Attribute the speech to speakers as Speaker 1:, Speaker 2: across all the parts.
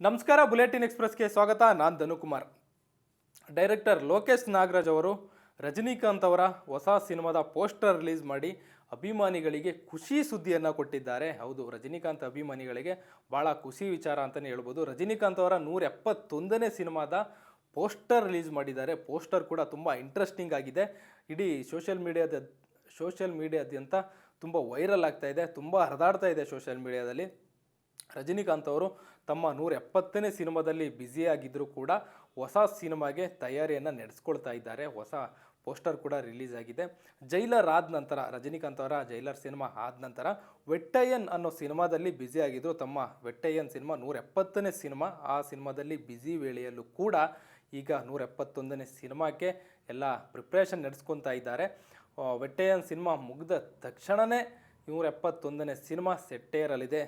Speaker 1: ನಮಸ್ಕಾರ, ಬುಲೆಟಿನ್ ಎಕ್ಸ್‌ಪ್ರೆಸ್‌ಗೆ ಸ್ವಾಗತ. ನಾನು ಧನುಕುಮಾರ್. ಡೈರೆಕ್ಟರ್ ಲೋಕೇಶ್ ನಾಗರಾಜ್ ಅವರು ರಜನಿಕಾಂತ್ ಅವರ ಹೊಸ ಸಿನಿಮಾದ ಪೋಸ್ಟರ್ ರಿಲೀಸ್ ಮಾಡಿ ಅಭಿಮಾನಿಗಳಿಗೆ ಖುಷಿ ಸುದ್ದಿಯನ್ನು ಕೊಟ್ಟಿದ್ದಾರೆ. ಹೌದು, ರಜನಿಕಾಂತ್ ಅಭಿಮಾನಿಗಳಿಗೆ ಭಾಳ ಖುಷಿ ವಿಚಾರ ಅಂತಲೇ ಹೇಳ್ಬೋದು. ರಜನಿಕಾಂತ್ ಅವರ 171ನೇ ಸಿನಿಮಾದ ಪೋಸ್ಟರ್ ರಿಲೀಸ್ ಮಾಡಿದ್ದಾರೆ. ಪೋಸ್ಟರ್ ಕೂಡ ತುಂಬ ಇಂಟ್ರೆಸ್ಟಿಂಗ್ ಆಗಿದೆ. ಇಡೀ ಸೋಷಿಯಲ್ ಮೀಡಿಯಾದ್ಯಂತ ತುಂಬ ವೈರಲ್ ಆಗ್ತಾ ಇದೆ, ತುಂಬ ಹರಿದಾಡ್ತಾ ಇದೆ ಸೋಷಿಯಲ್ ಮೀಡಿಯಾದಲ್ಲಿ. ರಜನಿಕಾಂತ್ ಅವರು ತಮ್ಮ 170ನೇ ಸಿನಿಮಾದಲ್ಲಿ ಬ್ಯುಸಿಯಾಗಿದ್ದರೂ ಕೂಡ ಹೊಸ ಸಿನಿಮಾಗೆ ತಯಾರಿಯನ್ನು ನಡೆಸ್ಕೊಳ್ತಾ ಇದ್ದಾರೆ. ಹೊಸ ಪೋಸ್ಟರ್ ಕೂಡ ರಿಲೀಸ್ ಆಗಿದೆ. ಜೈಲರ್ ಆದ ನಂತರ, ರಜನಿಕಾಂತ್ ಅವರ ಜೈಲರ್ ಸಿನಿಮಾ ಆದ ನಂತರ ವೆಟ್ಟಯ್ಯನ್ ಅನ್ನೋ ಸಿನಿಮಾದಲ್ಲಿ ಬ್ಯುಸಿಯಾಗಿದ್ದರು. ತಮ್ಮ ವೆಟ್ಟಯ್ಯನ್ ಸಿನಿಮಾ 170ನೇ ಸಿನಿಮಾ. ಆ ಸಿನಿಮಾದಲ್ಲಿ ಬ್ಯುಸಿ ವೇಳೆಯಲ್ಲೂ ಕೂಡ ಈಗ 171ನೇ ಸಿನಿಮಾಕ್ಕೆ ಎಲ್ಲ ಪ್ರಿಪ್ರೇಷನ್ ನಡೆಸ್ಕೊತಾ ಇದ್ದಾರೆ. ವೆಟ್ಟಯ್ಯನ್ ಸಿನಿಮಾ ಮುಗಿದ ತಕ್ಷಣವೇ 171ನೇ ಸಿನಿಮಾ ಸೆಟ್ಟೇರಲಿದೆ.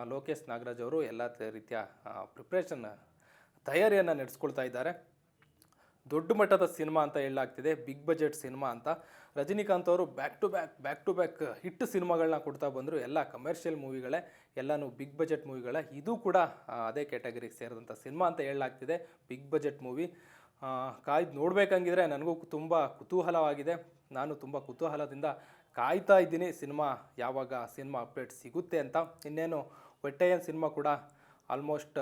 Speaker 1: ಲೋಕೇಶ್ ನಾಗರಾಜ್ ಅವರು ಎಲ್ಲ ರೀತಿಯ ತಯಾರಿಯನ್ನು ನಡೆಸ್ಕೊಳ್ತಾ ಇದ್ದಾರೆ. ದೊಡ್ಡ ಮಟ್ಟದ ಸಿನಿಮಾ ಅಂತ ಹೇಳಲಾಗ್ತಿದೆ, ಬಿಗ್ ಬಜೆಟ್ ಸಿನಿಮಾ ಅಂತ. ರಜನಿಕಾಂತ್ ಅವರು ಬ್ಯಾಕ್ ಟು ಬ್ಯಾಕ್ ಹಿಟ್ ಸಿನಿಮಾಗಳನ್ನ ಕೊಡ್ತಾ ಬಂದರು. ಎಲ್ಲ ಕಮರ್ಷಿಯಲ್ ಮೂವಿಗಳೇ, ಎಲ್ಲನೂ ಬಿಗ್ ಬಜೆಟ್ ಮೂವಿಗಳೇ. ಇದು ಕೂಡ ಅದೇ ಕ್ಯಾಟಗರಿಗೆ ಸೇರಿದಂಥ ಸಿನಿಮಾ ಅಂತ ಹೇಳಲಾಗ್ತಿದೆ, ಬಿಗ್ ಬಜೆಟ್ ಮೂವಿ. ಕಾಯ್ದು ನೋಡಬೇಕಂಗಿದ್ರೆ ನನಗೂ ತುಂಬ ಕುತೂಹಲವಾಗಿದೆ. ನಾನು ತುಂಬ ಕುತೂಹಲದಿಂದ ಕಾಯ್ತಾ ಇದ್ದೀನಿ ಯಾವಾಗ ಸಿನಿಮಾ ಅಪ್ಡೇಟ್ ಸಿಗುತ್ತೆ ಅಂತ. ಇನ್ನೇನು ವೆಟ್ಟಯ್ಯನ್ ಸಿನಿಮಾ ಕೂಡ ಆಲ್ಮೋಸ್ಟ್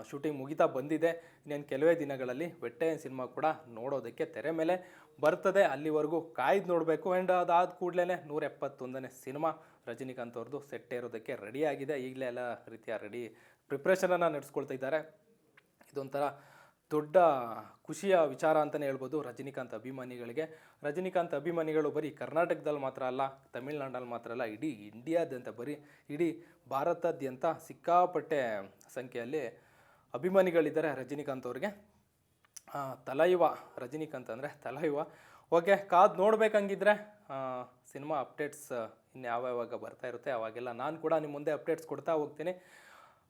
Speaker 1: ಶೂಟಿಂಗ್ ಮುಗಿತಾ ಬಂದಿದೆ. ಇನ್ನೇನು ಕೆಲವೇ ದಿನಗಳಲ್ಲಿ ವೆಟ್ಟಯ್ಯನ್ ಸಿನಿಮಾ ಕೂಡ ನೋಡೋದಕ್ಕೆ ತೆರೆ ಮೇಲೆ ಬರ್ತದೆ. ಅಲ್ಲಿವರೆಗೂ ಕಾಯ್ದು ನೋಡಬೇಕು. ಆ್ಯಂಡ್ ಅದಾದ ಕೂಡಲೇ 171ನೇ ಸಿನಿಮಾ ರಜನಿಕಾಂತ್ ಅವ್ರದ್ದು ಸೆಟ್ಟೇರೋದಕ್ಕೆ ರೆಡಿಯಾಗಿದೆ. ಈಗಲೇ ಎಲ್ಲ ರೀತಿಯ ಪ್ರಿಪ್ರೇಷನನ್ನು ನಡೆಸ್ಕೊಳ್ತಾ ಇದ್ದಾರೆ. ಇದೊಂಥರ ದೊಡ್ಡ ಖುಷಿಯ ವಿಚಾರ ಅಂತಲೇ ಹೇಳ್ಬೋದು ರಜನಿಕಾಂತ್ ಅಭಿಮಾನಿಗಳಿಗೆ. ರಜನಿಕಾಂತ್ ಅಭಿಮಾನಿಗಳು ಬರೀ ಕರ್ನಾಟಕದಲ್ಲಿ ಮಾತ್ರ ಅಲ್ಲ, ತಮಿಳ್ನಾಡಲ್ಲಿ ಮಾತ್ರ ಅಲ್ಲ, ಇಡೀ ಇಂಡಿಯಾದ್ಯಂತ, ಇಡೀ ಭಾರತಾದ್ಯಂತ ಸಿಕ್ಕಾಪಟ್ಟೆ ಸಂಖ್ಯೆಯಲ್ಲಿ ಅಭಿಮಾನಿಗಳಿದ್ದಾರೆ ರಜನಿಕಾಂತ್ ಅವ್ರಿಗೆ. ತಲೈವ ರಜನಿಕಾಂತ್ ಅಂದರೆ ತಲೈವ. ಓಕೆ, ಕಾದು ನೋಡಬೇಕಂಗಿದ್ರೆ ಸಿನಿಮಾ ಅಪ್ಡೇಟ್ಸ್ ಇನ್ನು ಯಾವಾಗ ಬರ್ತಾ ಇರುತ್ತೆ ಅವಾಗೆಲ್ಲ ನಾನು ಕೂಡ ನಿಮ್ಮ ಮುಂದೆ ಅಪ್ಡೇಟ್ಸ್ ಕೊಡ್ತಾ ಹೋಗ್ತೀನಿ.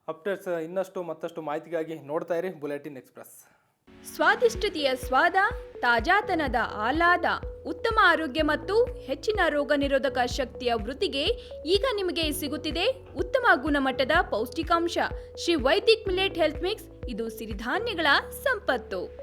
Speaker 1: ಅಪ್ಡೇಟ್ಸ್ ಇನ್ನಷ್ಟು ಮತ್ತಷ್ಟು ಮಾಹಿತಿಗಾಗಿ ನೋಡ್ತಾ ಇರಿ ಬುಲೆಟಿನ್ ಎಕ್ಸ್‌ಪ್ರೆಸ್.
Speaker 2: ಸ್ವಾದಿಷ್ಟತೆಯ ಸ್ವಾದ, ತಾಜಾತನದ ಆಹ್ಲಾದ, ಉತ್ತಮ ಆರೋಗ್ಯ ಮತ್ತು ಹೆಚ್ಚಿನ ರೋಗ ನಿರೋಧಕ ಶಕ್ತಿಯ ವೃದ್ಧಿಗೆ ಈಗ ನಿಮಗೆ ಸಿಗುತ್ತಿದೆ ಉತ್ತಮ ಗುಣಮಟ್ಟದ ಪೌಷ್ಟಿಕಾಂಶ. Shri Vaidik millet health mix. ಇದು ಸಿರಿಧಾನ್ಯಗಳ ಸಂಪತ್ತು.